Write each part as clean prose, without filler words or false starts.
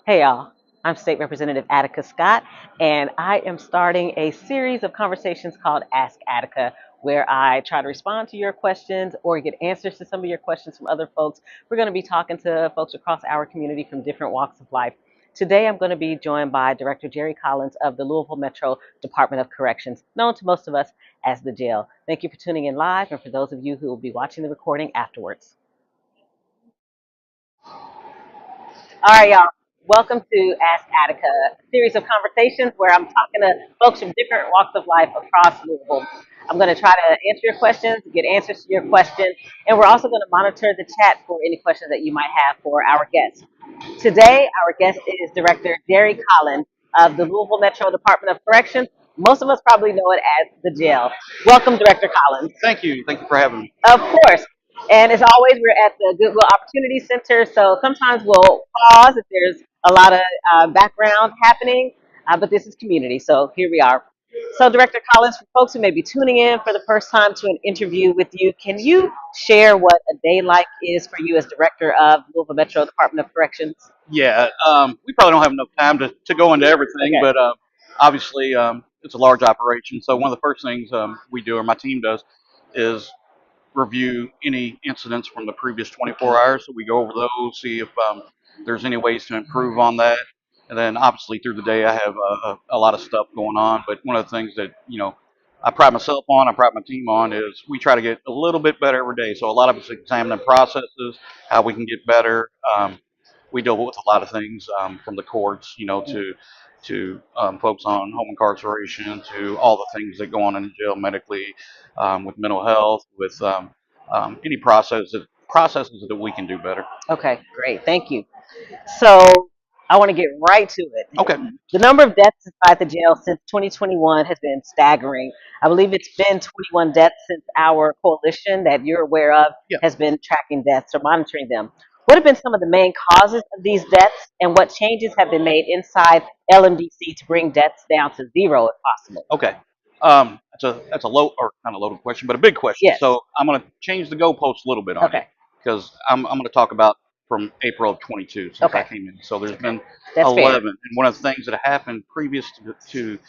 Hey y'all, I'm State Representative Attica Scott, and I am starting a series of conversations called Ask Attica, where I try to respond to your questions or get answers to some of your questions from other folks. We're going to be talking to folks across our community from different walks of life. Today, I'm going to be joined by Director Jerry Collins of the Louisville Metro Department of Corrections, known to most of us as the jail. Thank you for tuning in live, and for those of you who will be watching the recording afterwards. All right, y'all. Welcome to Ask Attica, a series of conversations where I'm talking to folks from different walks of life across Louisville. I'm going to try to answer your questions, get answers to your questions, and we're also going to monitor the chat for any questions that you might have for our guests. Today, our guest is Director Jerry Collins of the Louisville Metro Department of Corrections. Most of us probably know it as the jail. Welcome, Director Collins. Thank you. Thank you for having me. Of course. And as always, we're at the Goodwill Opportunity Center, so sometimes we'll pause if there's a lot of background happening, but this is community, so here we are. So, Director Collins, for folks who may be tuning in for the first time to an interview with you, can you share what a day like is for you as Director of Louisville Metro Department of Corrections? Yeah, we probably don't have enough time to go into everything, Okay. but obviously it's a large operation. So one of the first things we do, or my team does, is review any incidents from the previous 24 hours. So we go over those, see if there's any ways to improve on that. And then obviously through the day, I have a lot of stuff going on. But one of the things that, I pride myself on, I pride my team on, is we try to get a little bit better every day. So a lot of us examine the processes, how we can get better. We deal with a lot of things from the courts, to folks on home incarceration, to all the things that go on in the jail medically, with mental health, with any processes that we can do better. Okay, great. Thank you. So I want to get right to it. Okay. The number of deaths inside the jail since 2021 has been staggering. I believe it's been 21 deaths since our coalition that you're aware of Yeah. has been tracking deaths or monitoring them. What have been some of the main causes of these deaths, and what changes have been made inside LMDC to bring deaths down to zero if possible? Okay. That's a low or kind of loaded question, but a big question. Yes. So I'm going to change the goalpost a little bit on you Okay. because I'm going to talk about from April of 22 since I Okay. came in. So there's been That's fair. 11, and one of the things that happened previous to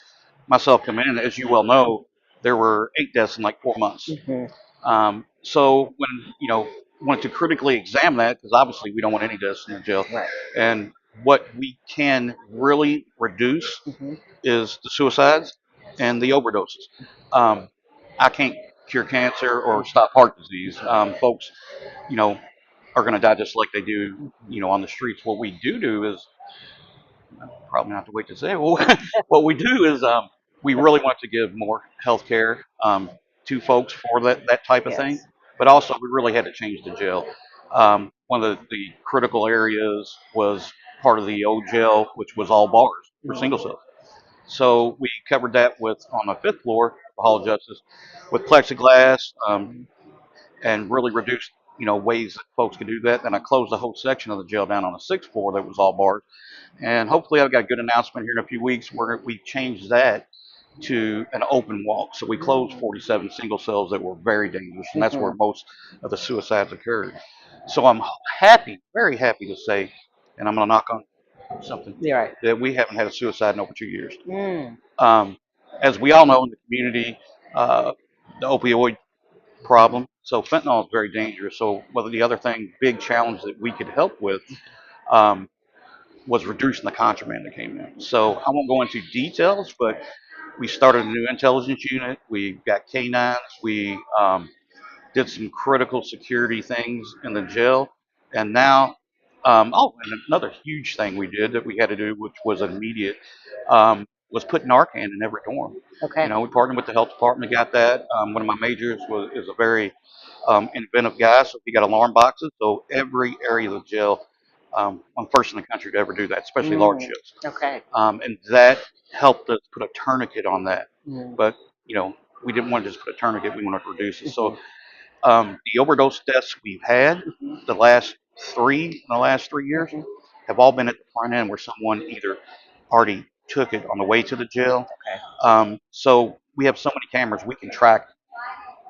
myself coming in, as you well know, there were 8 deaths in like 4 months. Hmm. So when wanted to critically examine that, because obviously we don't want any deaths in the jail, Right. and what we can really reduce Hmm. is the suicides and the overdoses. Um, I can't cure cancer or stop heart disease. Folks, you know, are going to die just like they do, on the streets. What we do is probably not have to wait to say. Well, what we do is we really want to give more health care to folks for that type of thing. Yes. But also, we really had to change the jail. One of the critical areas was part of the old jail, which was all bars for single cells. So we covered that with on the fifth floor, the Hall of Justice, with plexiglass, and really reduced, ways that folks could do that. Then I closed the whole section of the jail down on the sixth floor that was all bars. And hopefully I've got a good announcement here in a few weeks where we changed that to an open walk. So we closed 47 single cells that were very dangerous, and that's where Hmm. most of the suicides occurred. So I'm happy, very happy to say, and I'm going to knock on something, You're right. that we haven't had a suicide in over 2 years. Mm. Um, as we all know in the community, uh, the opioid problem. So fentanyl is very dangerous. So one of the other thing, big challenge that we could help with um, was reducing the contraband that came in. So I won't go into details, but we started a new intelligence unit. We got canines. We did some critical security things in the jail, and now, and another huge thing we did that we had to do, which was immediate, was put Narcan in every dorm. Okay. We partnered with the health department, got that. One of my majors is a very inventive guy, so he got alarm boxes. So every area of the jail, I'm the first in the country to ever do that, especially large Mm. ships. Okay. And that helped us put a tourniquet on that. Mm. But we didn't want to just put a tourniquet; we wanted to reduce it. So Mhm. the overdose deaths we've had Mhm. the last three in the last 3 years Mhm. have all been at the front end where someone either already took it on the way to the jail. Okay. So we have so many cameras we can track,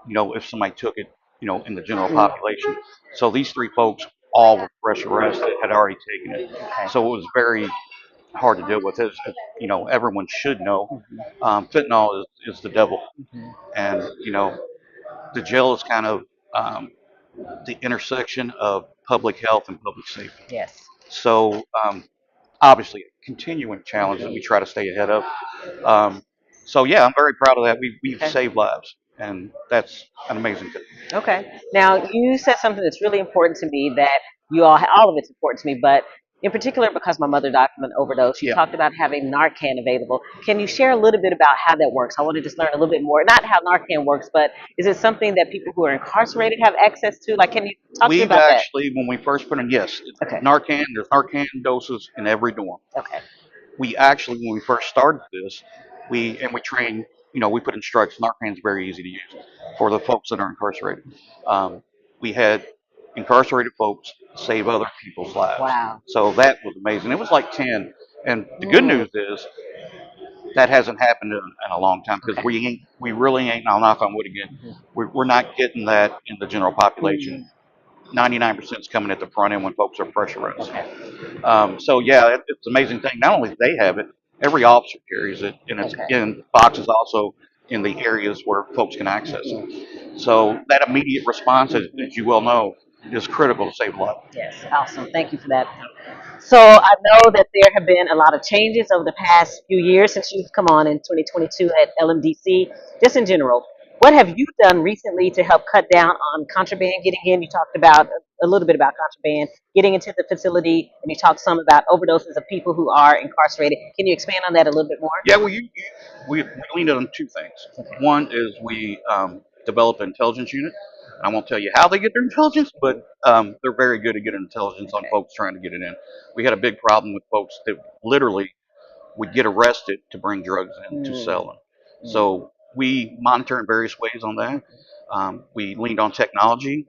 if somebody took it, in the general Mm. population. So these three folks all were fresh arrested, had already taken it. Okay. So it was very hard to deal with. Everyone should know fentanyl is the devil. And, the jail is kind of the intersection of public health and public safety. Yes. So, obviously, a continuing challenge that we try to stay ahead of. Um, so, yeah, I'm very proud of that. We've Okay. saved lives, and that's an amazing thing. Okay. Now, you said something that's really important to me that all of it's important to me, but in particular because my mother died from an overdose, you Yeah. talked about having Narcan available. Can you share a little bit about how that works? I want to just learn a little bit more. Not how Narcan works, but is it something that people who are incarcerated have access to? Like, can you talk to me We've about that? actually, when we first put in, yes, Okay. There's Narcan doses in every dorm. Okay. We actually, when we first started this, we train, we put instructions. Narcan's very easy to use for the folks that are incarcerated. We had incarcerated folks save other people's lives. Wow. So that was amazing. It was like 10. And the good Mm. news is that hasn't happened in a long time because Okay. we really ain't, and I'll knock on wood again, we're not getting that in the general population. 99% is coming at the front end when folks are fresh arrested. Okay. So yeah, it's an amazing thing. Not only do they have it, every officer carries it, and it's Okay. in boxes also in the areas where folks can access it. So that immediate response, as you well know, is critical to save life. Yes. Awesome. Thank you for that. So I know that there have been a lot of changes over the past few years since you've come on in 2022 at LMDC. Just in general, what have you done recently to help cut down on contraband getting in? You talked about a little bit about contraband getting into the facility, and you talked some about overdoses of people who are incarcerated. Can you expand on that a little bit more? Yeah, well, we leaned on two things. Okay. One is we developed an intelligence unit. I won't tell you how they get their intelligence, but they're very good at getting intelligence on Okay. folks trying to get it in. We had a big problem with folks that literally would get arrested to bring drugs in to sell them. So we monitor in various ways on that. We leaned on technology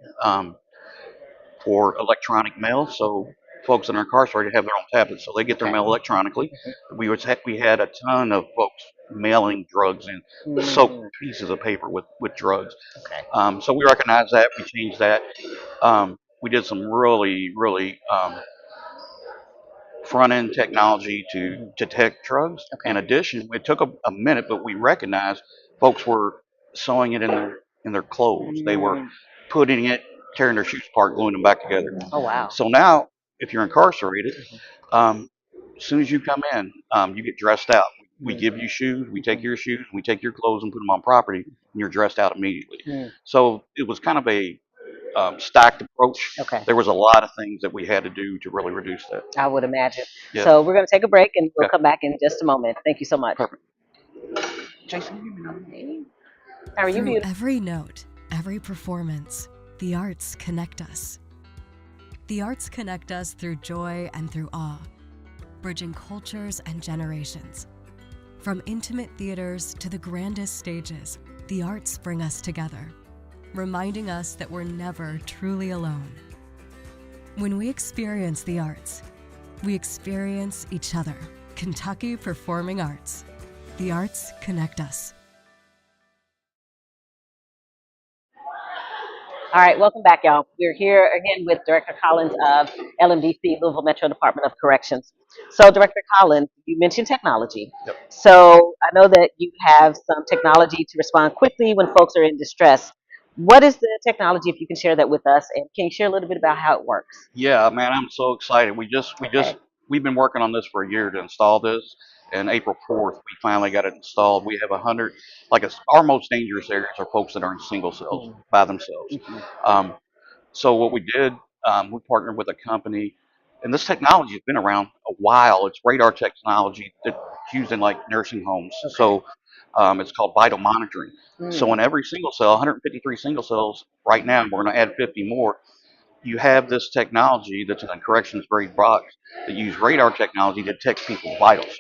for electronic mail. So folks that are incarcerated have their own tablets, so they get their mail electronically. We had a ton of folks mailing drugs in soaked pieces of paper with drugs. Okay. So we recognized that. We changed that. We did some really, really front end technology to detect drugs. Okay. In addition, it took a minute, but we recognized folks were sewing it in their clothes. They were putting it, tearing their shoes apart, gluing them back together. Oh wow. So now, if you're incarcerated, as soon as you come in, you get dressed out. We give you shoes, we take your shoes, we take your clothes and put them on property, and you're dressed out immediately. So it was kind of a stacked approach. Okay. There was a lot of things that we had to do to really reduce that. I would imagine. Yeah. So we're going to take a break and we'll Okay. come back in just a moment. Thank you so much. Perfect. Jason, you know. How are you, Through beautiful? every note, every performance, the arts connect us. The arts connect us through joy and through awe, bridging cultures and generations. From intimate theaters to the grandest stages, the arts bring us together, reminding us that we're never truly alone. When we experience the arts, we experience each other. Kentucky Performing Arts. The arts connect us. All right, welcome back, y'all. We're here again with Director Collins of LMDC, Louisville Metro Department of Corrections. So, Director Collins, you mentioned technology. Yep. So, I know that you have some technology to respond quickly when folks are in distress. What is the technology, if you can share that with us, and can you share a little bit about how it works? Yeah, man, I'm so excited. We've been working on this for a year to install this, and April 4th we finally got it installed. We have 100, our most dangerous areas are folks that are in single cells by themselves. So what we did, we partnered with a company, and this technology has been around a while. It's radar technology that's used in like nursing homes. Okay. So it's called vital monitoring. So in every single cell, 153 single cells right now, and we're going to add 50 more. You have this technology that's in a corrections grade box that use radar technology to detect people's vitals.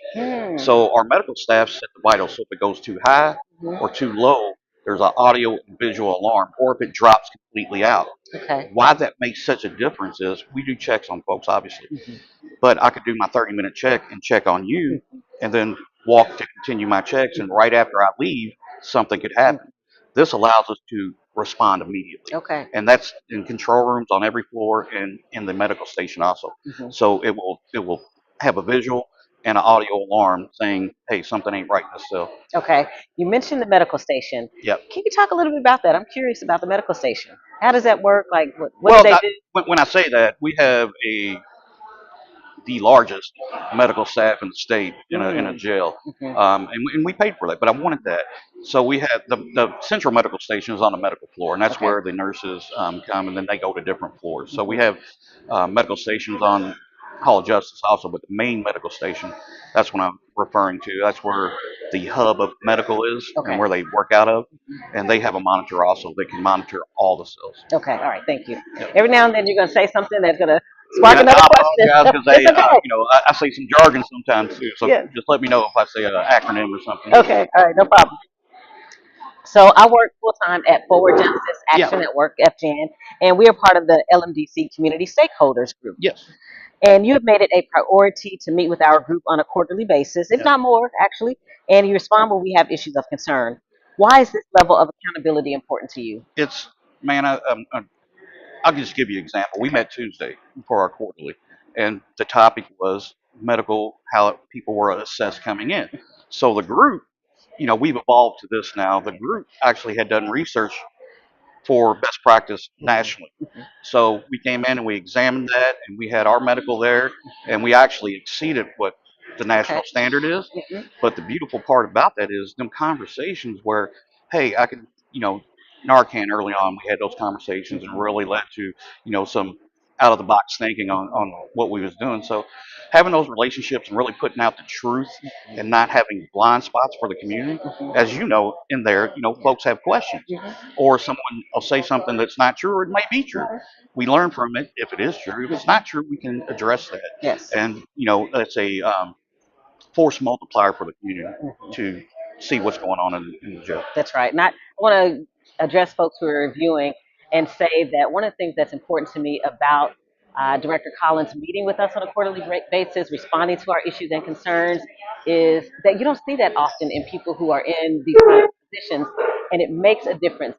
So our medical staff set the vitals. So if it goes too high or too low, there's an audio and visual alarm, or if it drops completely out. Okay. Why that makes such a difference is we do checks on folks, obviously, but I could do my 30-minute check and check on you, and then walk to continue my checks, and right after I leave, something could happen. This allows us to respond immediately. Okay. And that's in control rooms on every floor and in the medical station also. Hmm. So it will have a visual and an audio alarm saying, hey, something ain't right in this cell. Okay. You mentioned the medical station. Yep. Can you talk a little bit about that? I'm curious about the medical station. How does that work? Like, what do Well, they do? when I say that, we have the largest medical staff in the state in a jail, Hmm. and we paid for that. But I wanted that, so we had the central medical station is on the medical floor, and that's Okay. where the nurses come, and then they go to different floors. So we Hmm. have medical stations on Hall of Justice also, but the main medical station, that's what I'm referring to. That's where the hub of medical is and Okay. where they work out of, and they have a monitor also. They can monitor all the cells. Okay. All right. Thank you. Yep. Every now and then you're going to say something that's going to spark And another I question. apologize because It's okay. I say some jargon sometimes too. So Yeah. just let me know if I say an acronym or something. Okay. All right. No problem. So I work full time at Forward Justice Yeah. Action Network, FGN, and we are part of the LMDC Community Stakeholders Group. Yes. And you have made it a priority to meet with our group on a quarterly basis, if Yeah. not more, actually, and you respond when we have issues of concern. Why is this level of accountability important to you? It's man. I'll just give you an example. We met Tuesday for our quarterly, and the topic was medical, how people were assessed coming in. So the group, we've evolved to this now. The group actually had done research for best practice nationally. So we came in and we examined that, and we had our medical there, and we actually exceeded what the national Okay. standard is. Mhm. But the beautiful part about that is them conversations where, hey, I can, Narcan early on, we had those conversations and really led to, some out of the box thinking on what we was doing. So having those relationships and really putting out the truth and not having blind spots for the community, as you know, in there, folks have questions or someone will say something that's not true or it might be true. We learn from it if it is true. If it's not true, we can address that. Yes. And that's a force multiplier for the community to see what's going on in the jail. That's right. Not I want to address folks who are reviewing and say that one of the things that's important to me about Director Collins meeting with us on a quarterly basis, responding to our issues and concerns, is that you don't see that often in people who are in these kind of positions, and it makes a difference.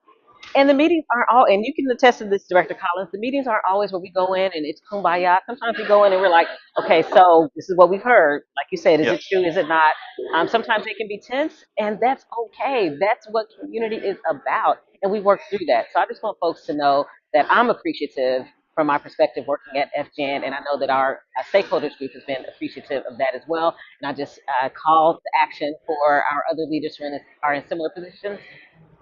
And the meetings aren't all, and you can attest to this, Director Collins. The meetings aren't always where we go in and it's kumbaya. Sometimes we go in and we're like, okay, so this is what we've heard. Like you said, is Yep. it true? Is it not? Sometimes they can be tense, and that's okay. That's what community is about, and we work through that. So I just want folks to know that I'm appreciative from my perspective working at FGN, and I know that our stakeholders group has been appreciative of that as well. And I just call to action for our other leaders who are in similar positions.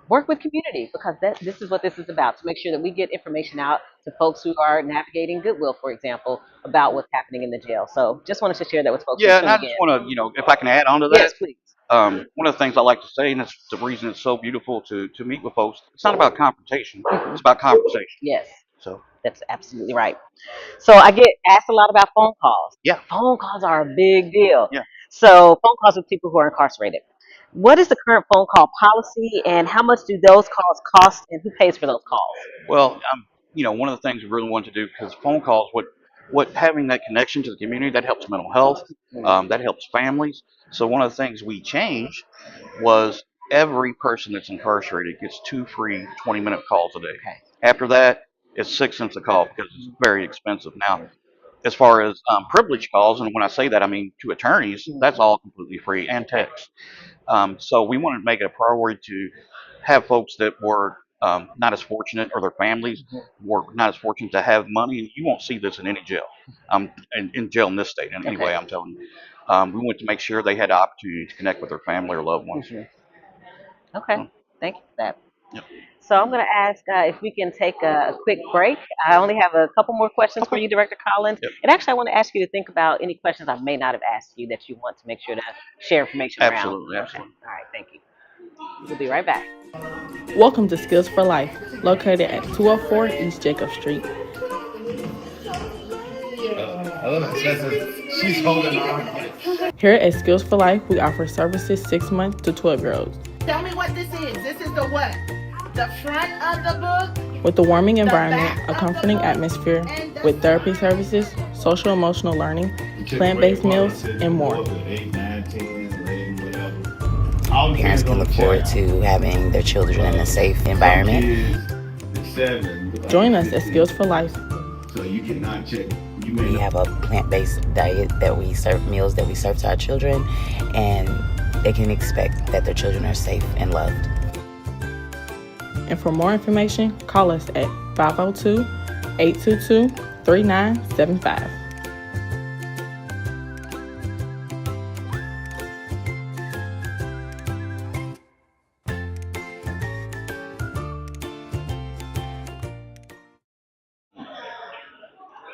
Work with community because this is what this is about, to make sure that we get information out to folks who are navigating Goodwill, for example, about what's happening in the jail. So just wanted to share that with folks who Yeah, and I tuned just in. want to, if I can add on to Yes, that, please. one of the things I like to say, and it's the reason it's so beautiful to meet with folks, it's not about confrontation, it's about conversation. Yes, So, that's absolutely right. So I get asked a lot about phone calls. yeah, Phone calls are a big deal. yeah. So phone calls with people who are incarcerated. What is the current phone call policy, and how much do those calls cost, and who pays for those calls? Well, one of the things we really want to do because phone calls, what having that connection to the community that helps mental health, that helps families. So one of the things we changed was every person that's incarcerated gets 2 free 20-minute calls a day. Okay. After that, it's 6 cents a call because it's very expensive. Now, as far as privilege calls, and when I say that, I mean to attorneys, that's all completely free and text. So we wanted to make it a priority to have folks that were not as fortunate, or their families were not as fortunate to have money. And you won't see this in any jail, in jail in this state. And anyway, Okay. I'm telling you, we want to make sure they had the opportunity to connect with their family or loved ones. Okay. So, Thank you for that. yep. So I'm going to ask if we can take a quick break. I only have a couple more questions for Okay. you, Director Collins. Yep. And actually, I want to ask you to think about any questions I may not have asked you that you want to make sure to share information around. Absolutely, Okay. absolutely. All right. Thank you. We'll be right back. Welcome to Skills for Life, located at 204 East Jacob Street. She's holding on. Here at Skills for Life, we offer services 6 months to 12-year-olds. Tell me what this is. This is the what? The front of the book? With a warming environment, a comforting atmosphere, with therapy services, social emotional learning, plant-based meals, and more. parents can look forward to having their children in a safe environment. Join us at Skills for Life. We have a plant-based diet that we serve, meals that we serve to our children, and they can expect that their children are safe and loved. And for more information, call us at 502-822-3975.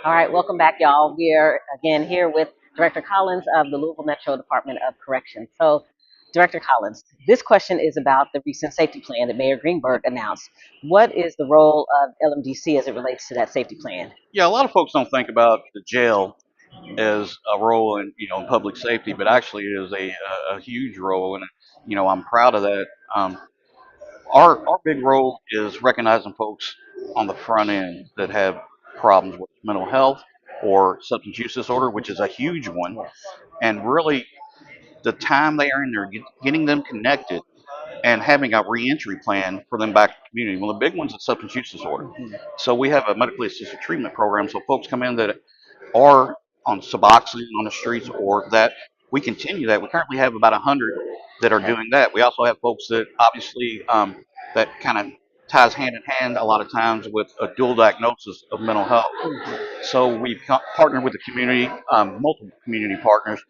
All right, welcome back, y'all. We are again here with Director Collins of the Louisville Metro Department of Corrections. So, Director Collins, this question is about the recent safety plan that Mayor Greenberg announced. What is the role of LMDC as it relates to that safety plan? Yeah, a lot of folks don't think about the jail as a role in in public safety, but actually it is a huge role, and I'm proud of that. Our big role is recognizing folks on the front end that have problems with mental health or substance use disorder, which is a huge one, Yes. and really the time they are in there, getting them connected and having a reentry plan for them back to the community. Well, the big one's is substance use disorder. So we have a medically assisted treatment program. So folks come in that are on Suboxone on the streets, or that we continue that. We currently have about 100 that are doing that. We also have folks that obviously that kind of ties hand in hand a lot of times with a dual diagnosis of mental health. So we've partnered with the community, multiple community partners,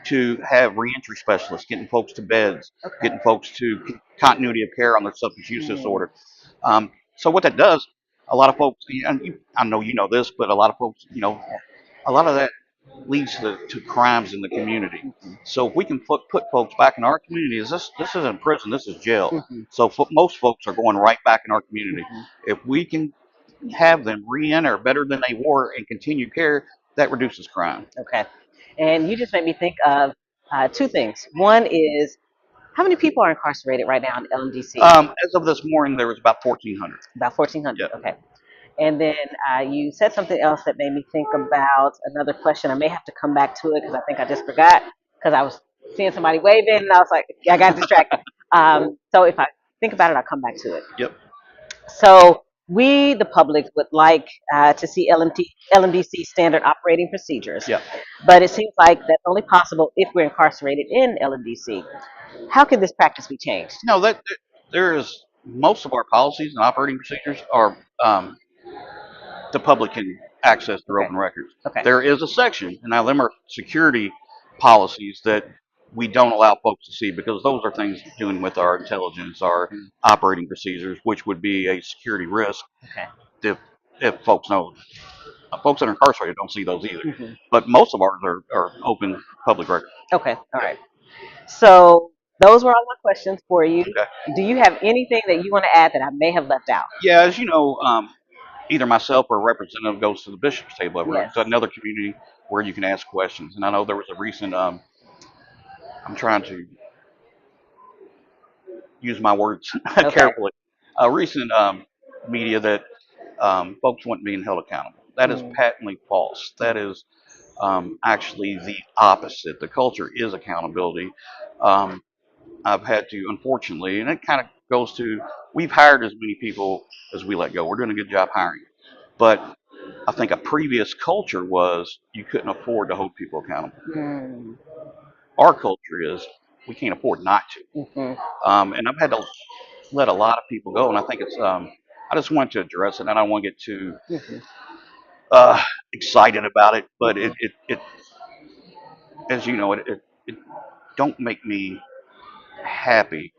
to have reentry specialists, getting folks to beds, getting folks to continuity of care on their substance use disorder. So what that does, a lot of folks, and I know you know this, but a lot of folks, a lot of that leads to crimes in the community. So if we can put folks back in our community, this isn't prison, this is jail. So most folks are going right back in our community. If we can have them re-enter better than they were and continue care, that reduces crime. Okay. And you just made me think of two things. One is, how many people are incarcerated right now in LMDC? As of this morning, there was about 1,400. About 1,400. Yeah. Okay. And then you said something else that made me think about another question. I may have to come back to it because I think I just forgot, because I was seeing somebody waving and I was like, I got distracted. So if I think about it, I'll come back to it. Yep. So we, the public, would like to see LMDC standard operating procedures. Yep. But it seems like that's only possible if we're incarcerated in LMDC. How can this practice be changed? No, there is, most of our policies and operating procedures are the public can access through open records. Okay. There is a section, and now them are security policies that we don't allow folks to see, because those are things doing with our intelligence, our operating procedures, which would be a security risk. Okay. If folks know. Folks that are incarcerated don't see those either. But most of ours are open public record. Okay. All right. So those were all my questions for you. Okay. Do you have anything that you want to add that I may have left out? Yeah, as you know, either myself or a representative goes to the bishop's table every week. Yes. It's another community where you can ask questions. And I know there was a recent, I'm trying to use my words carefully, a recent media that folks weren't being held accountable. That is patently false. That is actually the opposite. The culture is accountability. I've had to, unfortunately, and it kind of goes to, we've hired as many people as we let go. We're doing a good job hiring. But I think a previous culture was you couldn't afford to hold people accountable. Our culture is we can't afford not to. And I've had to let a lot of people go. And I think it's, I just want to address it. And I don't want to get too excited about it. But it as you know, it don't make me happy.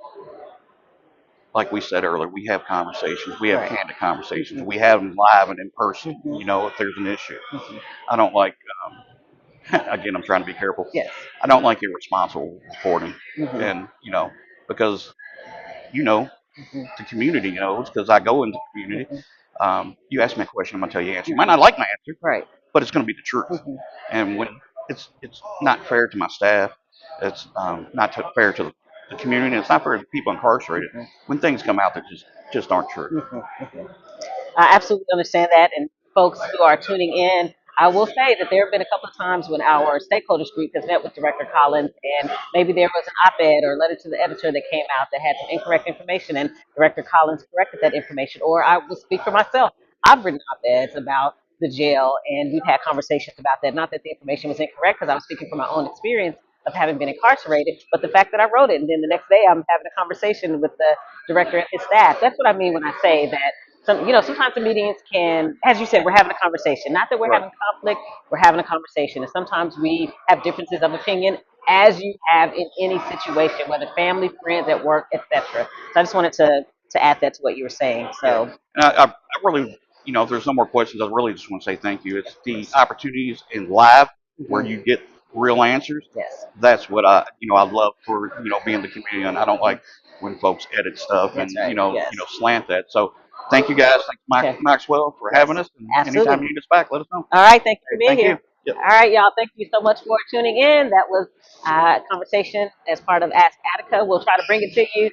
Like we said earlier, we have conversations. We have candid conversations. We have them live and in person. If there's an issue, I don't like. Again, I'm trying to be careful. Yes. I don't like irresponsible reporting, and because the community knows, because I go into the community. You ask me a question, I'm gonna tell you the answer. You might not like my answer, Right. but it's gonna be the truth. And when it's not fair to my staff, it's not fair to the community, and it's not fair to the people incarcerated when things come out that just aren't true. I absolutely understand that. And folks who are tuning in, I will say that there have been a couple of times when our stakeholders group has met with Director Collins, and maybe there was an op-ed or letter to the editor that came out that had some incorrect information, and Director Collins corrected that information. Or I will speak for myself. I've written op-eds about the jail, and we've had conversations about that. Not that the information was incorrect, because I was speaking from my own experience of having been incarcerated, but the fact that I wrote it, and then the next day I'm having a conversation with the director and his staff. That's what I mean when I say that sometimes the meetings can, as you said, we're having a conversation. Not that we're Right. having conflict, we're having a conversation. And sometimes we have differences of opinion, as you have in any situation, whether family, friends, at work, etc. So I just wanted to add that to what you were saying. Yeah. So And I really, if there's no more questions, I really just want to say thank you. It's the opportunities in live where mhm, you get real answers. yes, That's what I love for, being the comedian. I don't like when folks edit stuff that's and, right. Yes. slant that. So thank you guys. Thanks, Okay. Maxwell, for Yes. having us. And anytime Absolutely. you need us back, let us know. All right. Thank you for Hey, being thank here. you. Yep. All right, y'all. Thank you so much for tuning in. That was a conversation as part of Ask Attica. We'll try to bring it to you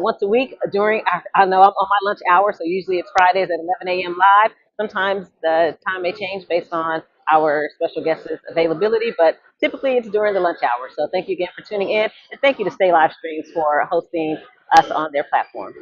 once a week during I know I'm on my lunch hour, so usually it's Fridays at 11 a.m. live. Sometimes the time may change based on our special guests' availability, but typically it's during the lunch hour. So thank you again for tuning in, and thank you to Stay Live Streams for hosting us on their platform.